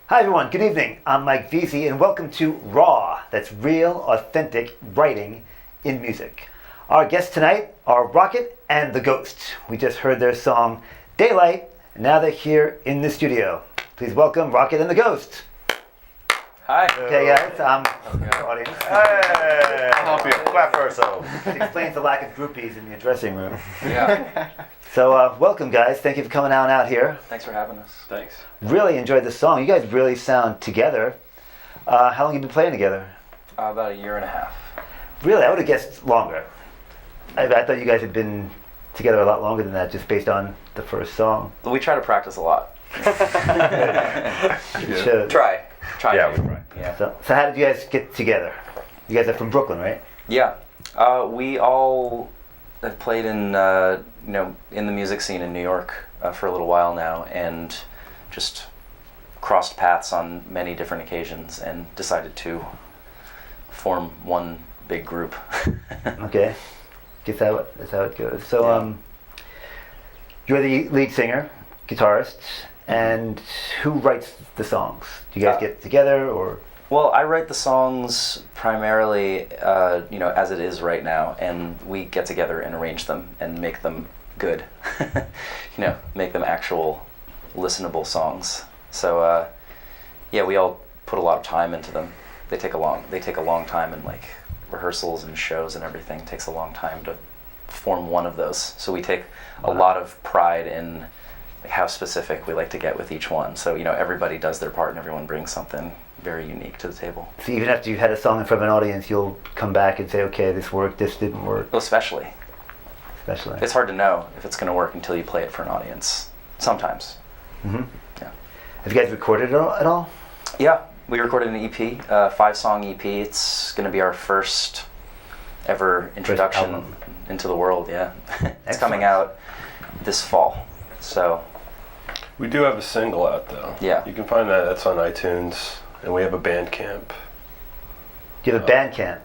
Hi everyone, good evening. I'm Mike Veazey and welcome to Raw, that's real, authentic writing in music. Our guests tonight are Rocket and The Ghost. We just heard their song Daylight, and now they're here in the studio. Please welcome Rocket and The Ghost. Hi. Okay guys, I'm the audience. Hey, I'll help you. Clap for ourselves. It explains the lack of groupies in the dressing room. Yeah. So welcome guys, thank you for coming out here. Thanks for having us. Thanks. Really enjoyed the song. You guys really sound together. How long have you been playing together? About a year and a half. Really, I would have guessed longer. I thought you guys had been together a lot longer than that, just based on the first song. We try to practice a lot. It shows. Try. Yeah, to. we're right. Yeah. So how did you guys get together? You guys are from Brooklyn, right? Yeah. We all have played in in the music scene in New York for a little while now, and just crossed paths on many different occasions and decided to form one big group. Okay. Guess that's how it goes. So, Yeah. you're the lead singer, guitarist, and who writes the songs? Do you guys get together, or? Well, I write the songs primarily, as it is right now, and we get together and arrange them and make them good. Make them actual listenable songs. So, we all put a lot of time into them. They take a long time, and like rehearsals and shows and everything takes a long time to form one of those. So we take a lot of pride in how specific we like to get with each one. So everybody does their part and everyone brings something very unique to the table. So even after you've had a song in front of an audience, you'll come back and say, okay, this worked, this didn't work. Well, especially. It's hard to know if it's going to work until you play it for an audience. Sometimes. Mm-hmm. Yeah. Have you guys recorded it at all? Yeah, we recorded an EP, 5-song EP. It's going to be our first ever introduction album. into the world. Yeah, it's Excellent. coming out this fall. So We do have a single out though. Yeah. You can find that. That's on iTunes, and we have a Bandcamp. Do you have a Bandcamp?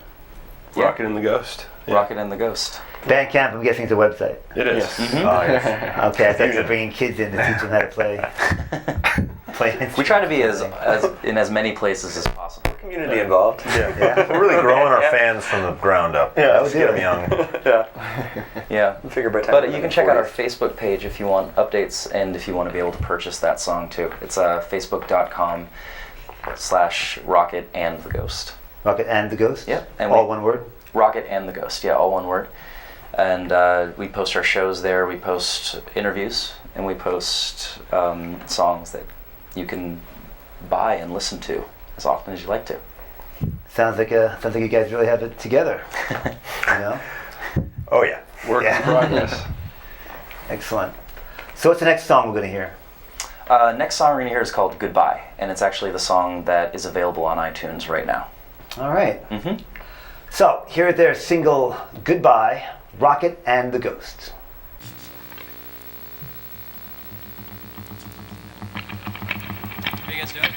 Yeah. Rocket and the Ghost. Yeah. Rocket and the Ghost. Bandcamp, I'm guessing, is a website. It is. Yes. Mhm. Oh, yes. Okay, I thought you were bringing kids in to teach them how to play instruments. We try to be in as many places as possible. Community involved. Yeah. We're really growing our fans from the ground up. Yeah, Let's we get do. them young. Yeah. Yeah. I figure by the time But I'm you in can the check out our 40s. Facebook page if you want updates and if you want to be able to purchase that song too. It's facebook.com/Rocket and the Ghost. Rocket and the Ghost? Yep, and All we- one word? Rocket and the Ghost, yeah, all one word. And we post our shows there, we post interviews, and we post songs that you can buy and listen to as often as you like to. Sounds like you guys really have it together. You know? Oh yeah. Work in progress. Excellent. So what's the next song we're going to hear? Next song we're going to hear is called Goodbye, and it's actually the song that is available on iTunes right now. All right. Mm-hmm. So here is their single, Goodbye, Rocket and the Ghost. How you guys doing?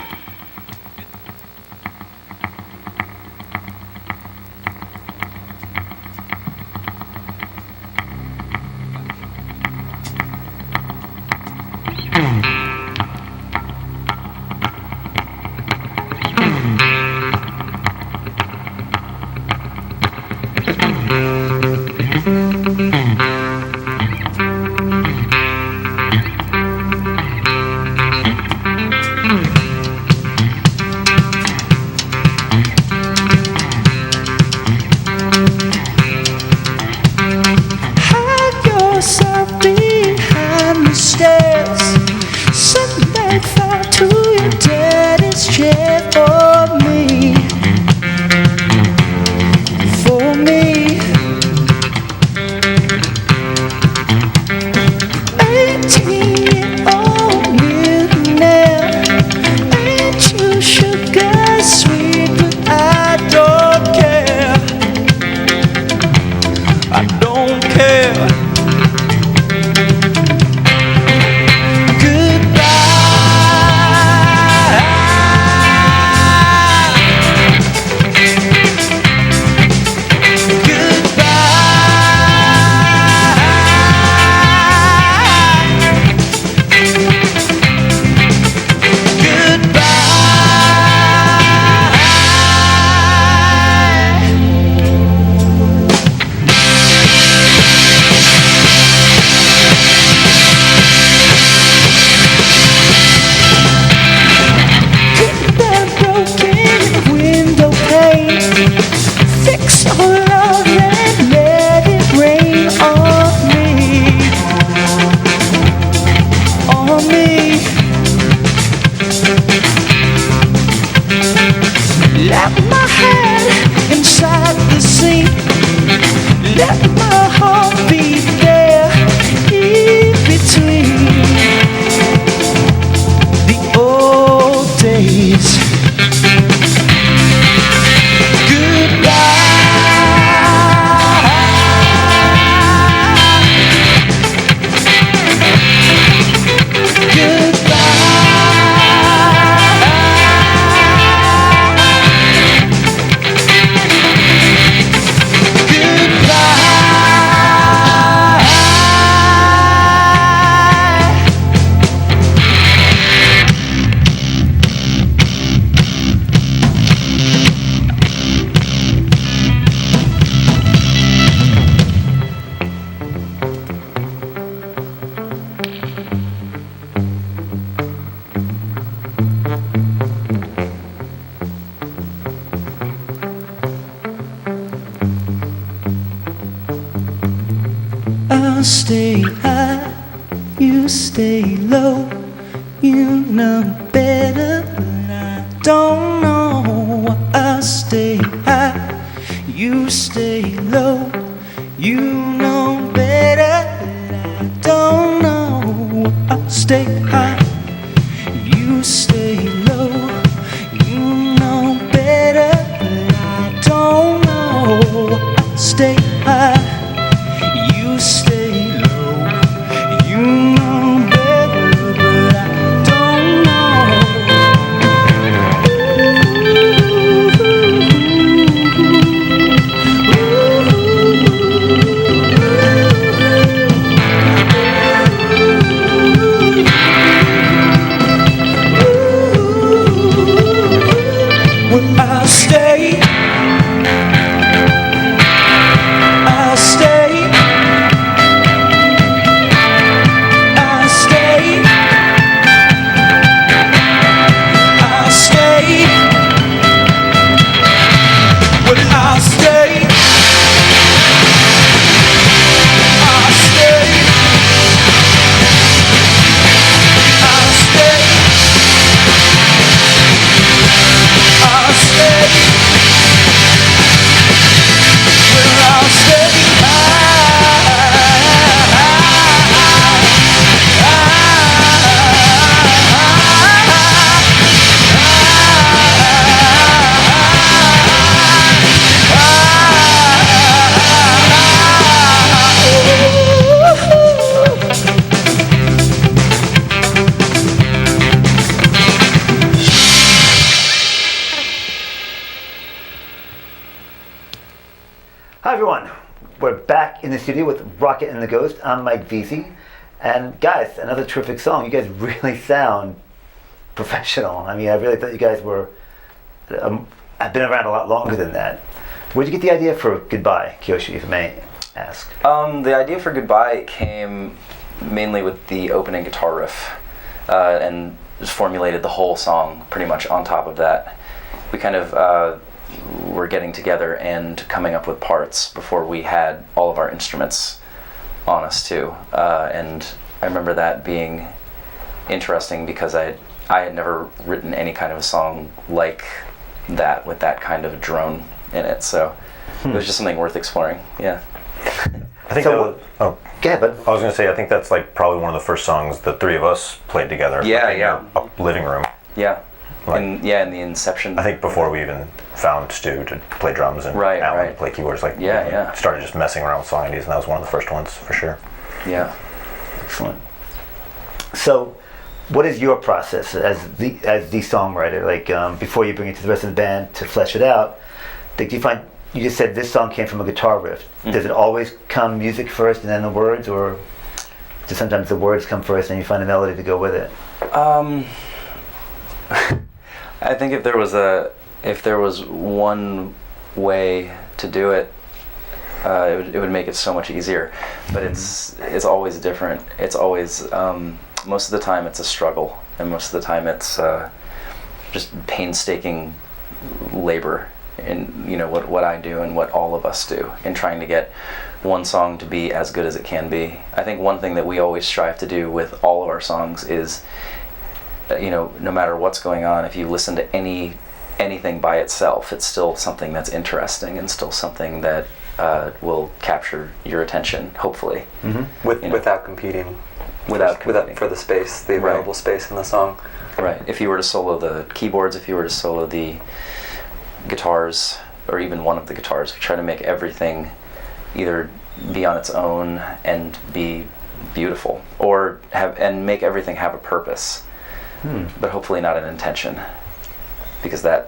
stay high, you stay low. You know better, but I don't know. I stay high, you stay low. You know better, but I don't know. I stay high, you stay low. You know better, but I don't know. I stay high, you stay low. You know better, but I don't know. Well, I'll stay. I'll stay. I'll stay. I'll stay. Well, I'll stay. I'll stay. I'll stay. I'll stay. Well, I'll stay. Hi everyone, we're back in the studio with Rocket and the Ghost. I'm Mike Vesey, and guys, another terrific song. You guys really sound professional. I mean, I really thought you guys were. I've been around a lot longer than that. Where'd you get the idea for Goodbye, Kyoshi, if I may ask? The idea for Goodbye came mainly with the opening guitar riff, and just formulated the whole song pretty much on top of that. We kind of were getting together and coming up with parts before we had all of our instruments on us too. And I remember that being interesting because I had never written any kind of a song like that with that kind of drone in it. So it was just something worth exploring. Yeah. I think So- oh, Go ahead, bud. I was gonna say I think that's like probably one of the first songs the three of us played together. Yeah, like, in yeah. our living room. Yeah. Like- in the inception. I think before we even found Stu to play drums and Right, Alan right. to play keyboards, like Yeah, we yeah. started just messing around with song ideas, and that was one of the first ones for sure. Yeah. Excellent. So, what is your process as the songwriter? Like before you bring it to the rest of the band to flesh it out, do you find you just said this song came from a guitar riff? Does it always come music first and then the words, or do sometimes the words come first and you find a melody to go with it? I think if there was one way to do it, it would make it so much easier. But it's always different. It's always most of the time it's a struggle, and most of the time it's just painstaking labor in what I do and what all of us do in trying to get one song to be as good as it can be. I think one thing that we always strive to do with all of our songs is, no matter what's going on, if you listen to anything by itself, it's still something that's interesting and still something that will capture your attention, hopefully. Without competing. Without competing. For the space, the available space in the song. Right. If you were to solo the keyboards, if you were to solo the guitars, or even one of the guitars, we try to make everything either be on its own and be beautiful, or make everything have a purpose, but hopefully not an intention, because I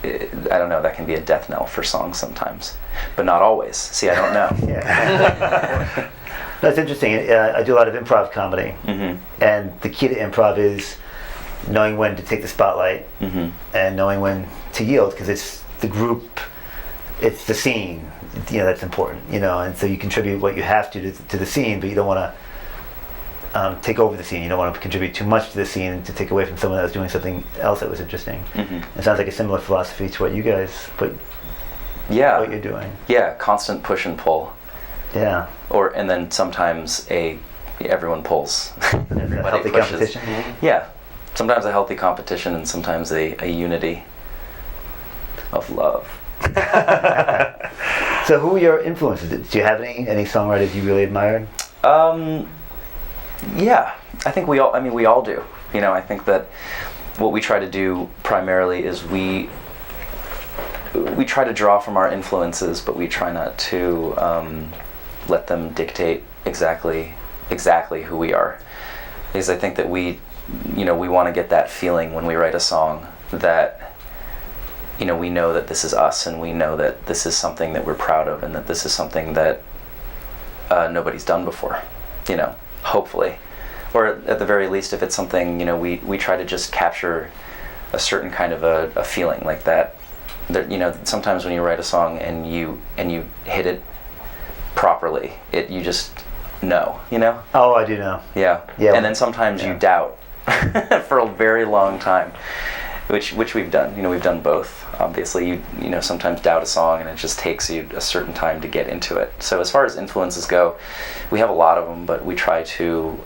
don't know, that can be a death knell for songs sometimes, but not always. See, I don't know. Yeah. That's interesting. I do a lot of improv comedy, and the key to improv is knowing when to take the spotlight and knowing when to yield, because it's the group, it's the scene, that's important, and so you contribute what you have to the scene, but you don't want to take over the scene. You don't want to contribute too much to the scene to take away from someone that was doing something else that was interesting. It sounds like a similar philosophy to what you guys, what you're doing. Yeah, constant push and pull. Yeah. And then sometimes everyone pulls. A Everybody healthy pushes. competition. Yeah. Sometimes a healthy competition and sometimes a unity of love. So who were your influences? Do you have any songwriters you really admired? Yeah, I think we all do. I think that what we try to do primarily is we try to draw from our influences, but we try not to let them dictate exactly who we are. Because I think that we want to get that feeling when we write a song that we know that this is us, and we know that this is something that we're proud of, and that this is something that nobody's done before, hopefully. Or at the very least, if it's something, we try to just capture a certain kind of a feeling like that. Sometimes when you write a song and you hit it properly, you just know, Oh, I do know. Yeah. Yeah. And then sometimes you doubt for a very long time, which we've done. We've done both. Obviously, you sometimes doubt a song, and it just takes you a certain time to get into it. So as far as influences go, we have a lot of them, but we try to,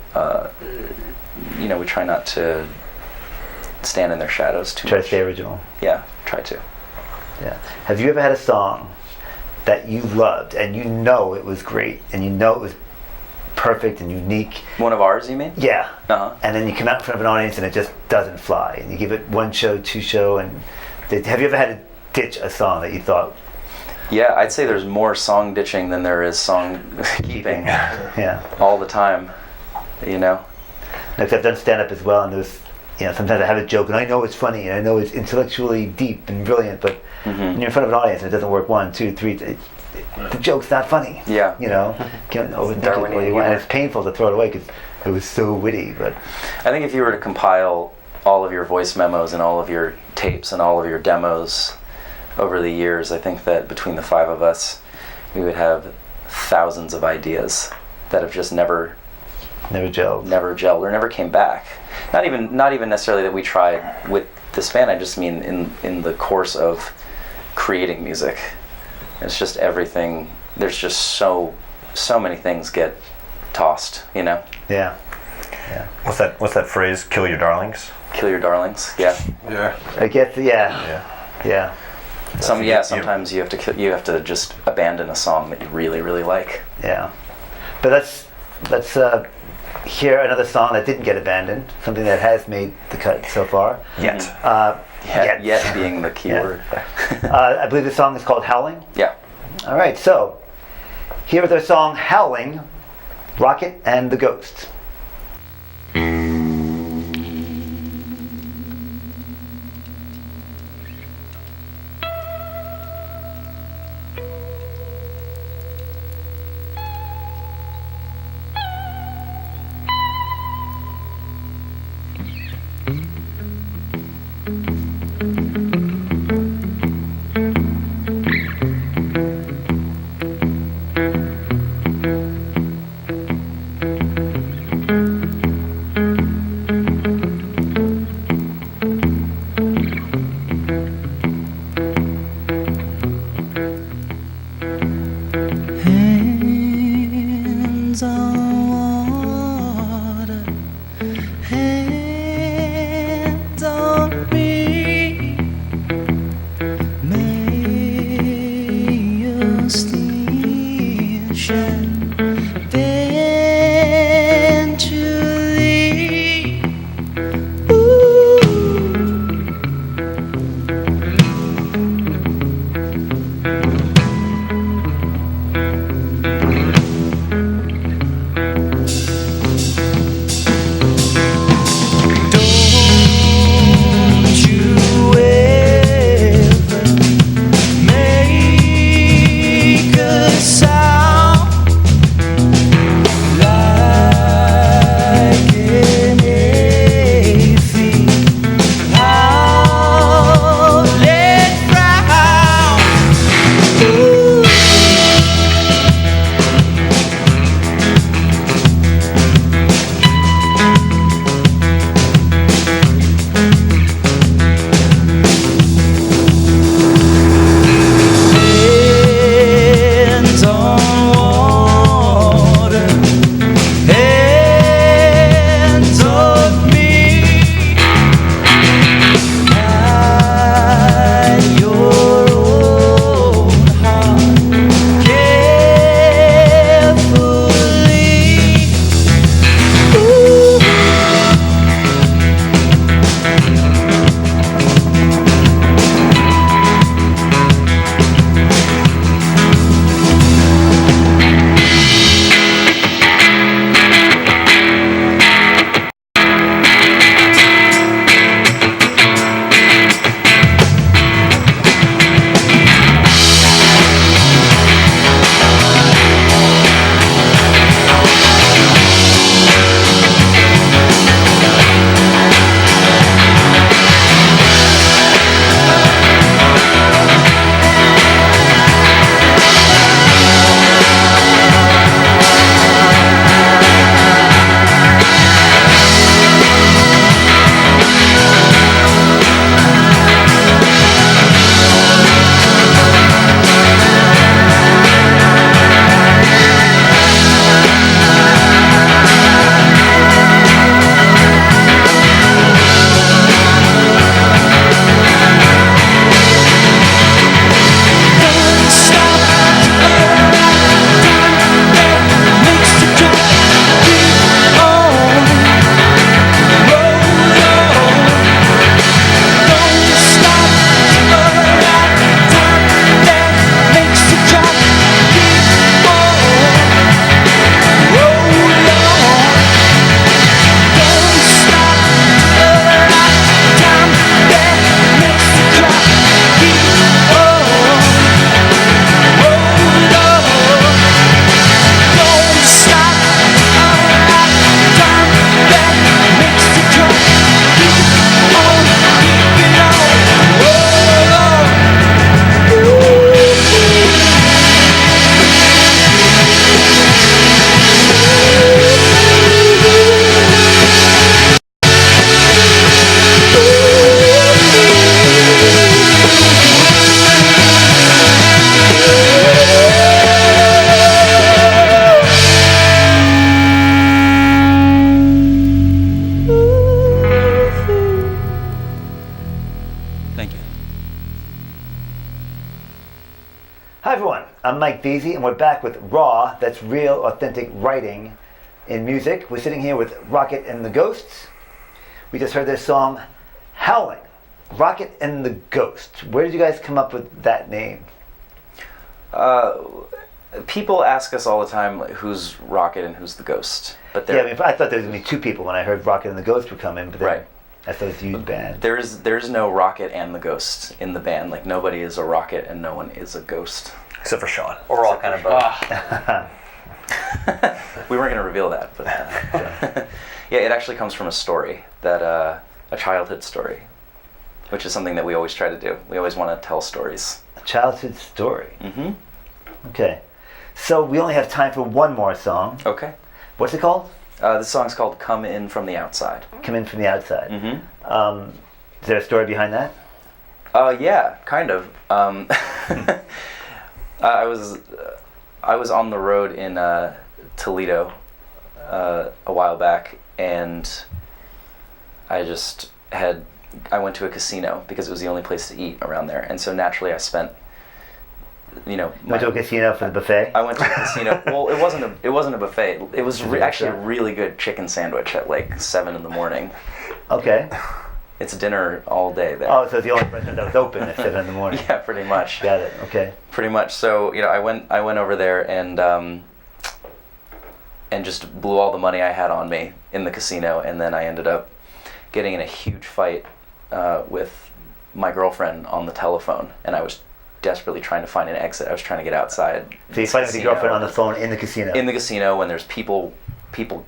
we try not to stand in their shadows too Try much. to stay original. Yeah, try to. Yeah. Have you ever had a song that you loved and it was great and it was perfect and unique? One of ours, you mean? Yeah. Uh-huh. And then you come out in front of an audience and it just doesn't fly. And you give it one show, two show, and have you ever had to ditch a song that you thought? Yeah, I'd say there's more song ditching than there is song keeping. Yeah. All the time, Like I've done stand up as well, and there's sometimes I have a joke and I know it's funny and I know it's intellectually deep and brilliant, but when you're in front of an audience and it doesn't work 1, 2, 3, the joke's not funny. Yeah. Can't overthink it all you want. And it's painful to throw it away because it was so witty. But I think if you were to compile all of your voice memos and all of your tapes and all of your demos over the years, I think that between the 5 of us, we would have thousands of ideas that have just never gelled or never came back. Not even necessarily that we tried with this band. I just mean in the course of creating music. It's just everything. There's just so many things get tossed. Yeah. What's that phrase? Kill your darlings. Kill your darlings. Yeah. Yeah. I guess. Yeah. Sometimes you have to just abandon a song that you really, really like. Yeah. But let's hear another song that didn't get abandoned, something that has made the cut so far. Yet. Yet being the key word. I believe the song is called Howling. Yeah. All right, so here is their song Howling, Rocket and the Ghost. Feezy, and we're back with Raw, that's real, authentic writing in music. We're sitting here with Rocket and the Ghosts. We just heard their song, Howling. Rocket and the Ghost. Where did you guys come up with that name? People ask us all the time, like, who's Rocket and who's the Ghost? But Yeah, I mean, I thought there was going to be two people when I heard Rocket and the Ghost would come in, but then Right. I thought it was a huge band. there's no Rocket and the Ghost in the band. Like, nobody is a Rocket and no one is a Ghost. Except for Sean. Or all kind of both. We weren't going to reveal that, but yeah, it actually comes from a story that a childhood story, which is something that we always try to do. We always want to tell stories. A childhood story. Mm-hmm. Okay. So we only have time for one more song. Okay. What's it called? This song's called "Come In From the Outside." Come In From the Outside. Mm-hmm. Is there a story behind that? Yeah, kind of. I was on the road in Toledo a while back, and I went to a casino because it was the only place to eat around there, and so naturally I spent, Went to a casino for the buffet? I went to a casino. Well, it wasn't a buffet. It was actually a really good chicken sandwich at like 7 a.m. Okay. It's dinner all day there. Oh, so it's the only restaurant that was open at 7 in the morning. Yeah, pretty much. Got it. Okay. Pretty much. So I went over there and just blew all the money I had on me in the casino, and then I ended up getting in a huge fight with my girlfriend on the telephone, and I was desperately trying to find an exit. I was trying to get outside. So you fighting with your girlfriend on the phone in the casino? In the casino, when there's people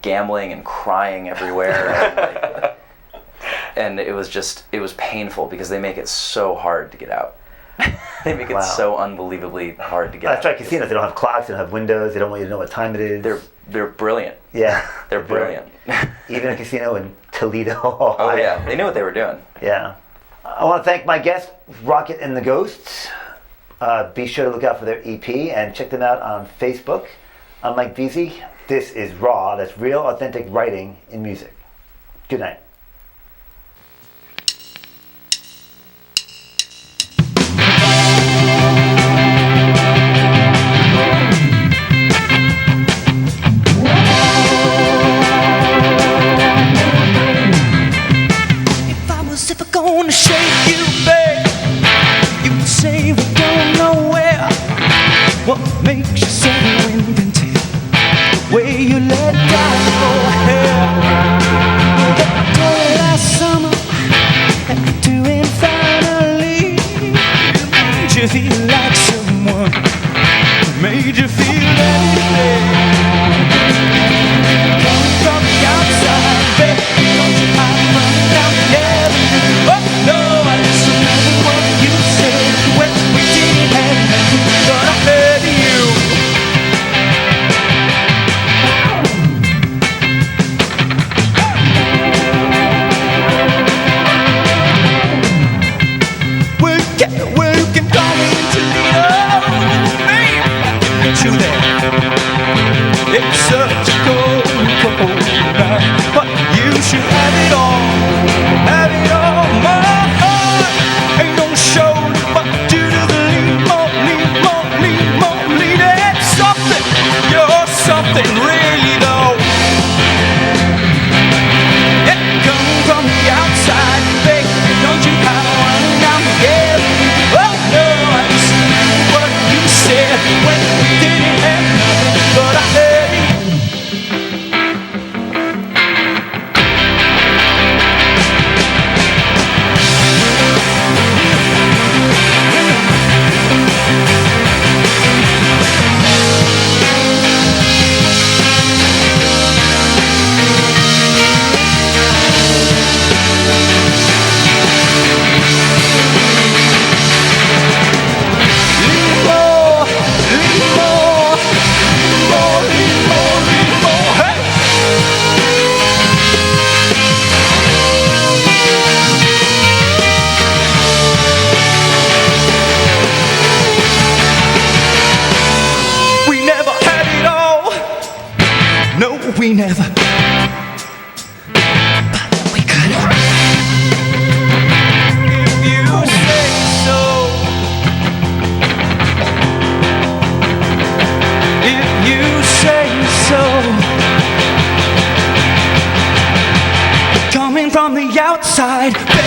gambling and crying everywhere. And it was painful because they make it so hard to get out. They make it so unbelievably hard to get out. That's right, casinos, they don't have clocks, they don't have windows, they don't want you to know what time it is. They're brilliant. Yeah. They're brilliant. Even a casino in Toledo, Ohio. Oh yeah, they knew what they were doing. Yeah. I want to thank my guests, Rocket and the Ghosts. Be sure to look out for their EP and check them out on Facebook. I'm Mike Veazey. This is Raw, that's real, authentic writing in music. Good night. If I was ever gonna shake you, babe, you would say we're going nowhere. What makes you so inventive? The way you let down your hair. Let go last summer, and doing finally. Made you feel like someone. Made you feel anything. Coming from the outside, baby, don't you mind running down the avenue? Oh no, I listen to what you said when we didn't have nothing, but I heard you. Well, you can call me Toledo, babe, I can meet you there. It's such a cold night, but you should have it all, my heart. Ain't no show but due to the lead, more lead. It's something, you're something really though. Yeah, come from the outside, baby, don't you have one down the avenue? Oh no, I listened to what you said when we didn't have nothing, but I heard you. We never had it all. No, we never. But we could have. If you say so. outside.